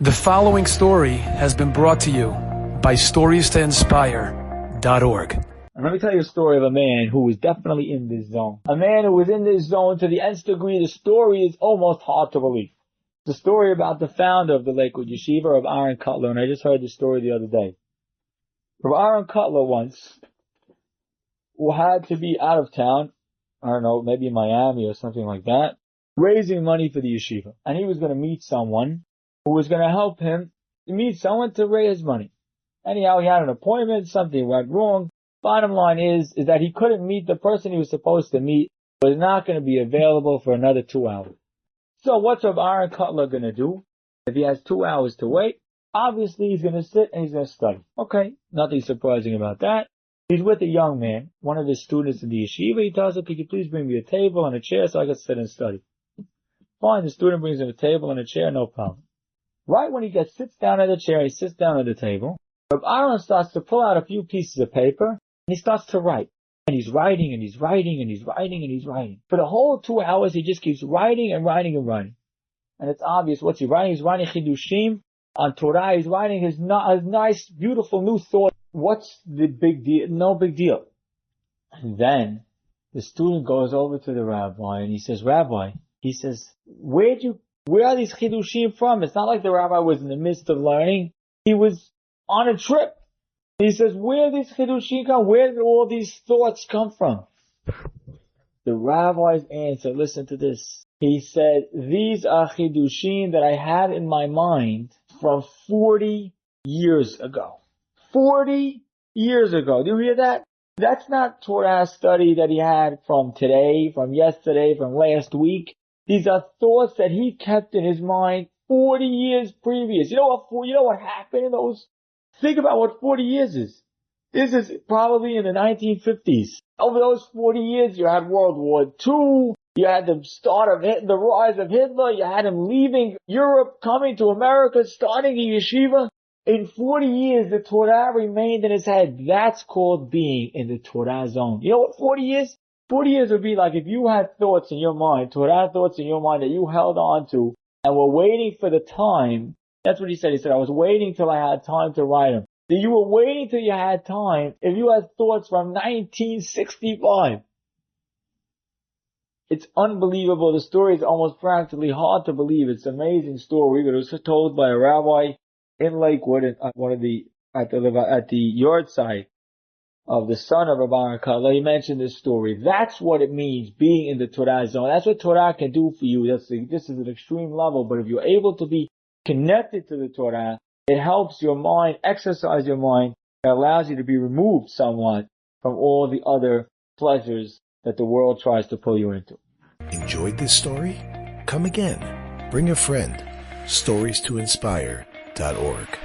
The following story has been brought to you by StoriesToInspire.org. And let me tell you a story of a man who was definitely in this zone. A man who was in this zone to the nth degree. The story is almost hard to believe. The story about the founder of the Lakewood Yeshiva, of Aharon Kotler, and I just heard the story the other day. Aharon Kotler once, who had to be out of town, I don't know, maybe in Miami or something like that, raising money for the yeshiva. And he was going to meet someone who was going to help him meet someone to raise money. Anyhow, he had an appointment, something went wrong. Bottom line is that he couldn't meet the person he was supposed to meet, was not going to be available for another 2 hours. So what's Aharon Kotler going to do? If he has 2 hours to wait, obviously he's going to sit and he's going to study. Okay, nothing surprising about that. He's with a young man, one of his students in the yeshiva. He tells him, could you please bring me a table and a chair so I can sit and study? Fine, the student brings him a table and a chair, no problem. Right when he sits down at the chair, he sits down at the table, Aharon starts to pull out a few pieces of paper, and he starts to write. And he's writing, and he's writing, and he's writing, and he's writing. For the whole 2 hours, he just keeps writing and writing and writing. And it's obvious what's he writing. He's writing chidushim on Torah. He's writing his nice, beautiful new thought. What's the big deal? No big deal. And then the student goes over to the rabbi, and he says, Rabbi, he says, where are these chidushim from? It's not like the rabbi was in the midst of learning. He was on a trip. He says, where these chidushim come? Where did all these thoughts come from? The rabbi's answer, listen to this. He said, these are chidushim that I had in my mind from 40 years ago. 40 years ago. Do you hear that? That's not Torah study that he had from today, from yesterday, from last week. These are thoughts that he kept in his mind 40 years previous. You know what happened in those? Think about what 40 years is. This is probably in the 1950s. Over those 40 years, you had World War II. You had the the rise of Hitler. You had him leaving Europe, coming to America, starting a yeshiva. In 40 years, the Torah remained in his head. That's called being in the Torah zone. You know what 40 is? 40 years would be like if you had thoughts in your mind, Torah thoughts in your mind that you held on to, and were waiting for the time. That's what he said. He said, I was waiting till I had time to write them. That you were waiting till you had time if you had thoughts from 1965. It's unbelievable. The story is almost practically hard to believe. It's an amazing story, but it was told by a rabbi in Lakewood at the yard site of the son of Rabbi Kotler. He mentioned this story. That's what it means, being in the Torah zone. That's what Torah can do for you. This is an extreme level, but if you're able to be connected to the Torah, it helps your mind, exercise your mind. It allows you to be removed somewhat from all the other pleasures that the world tries to pull you into. Enjoyed this story? Come again. Bring a friend. StoriesToInspire.org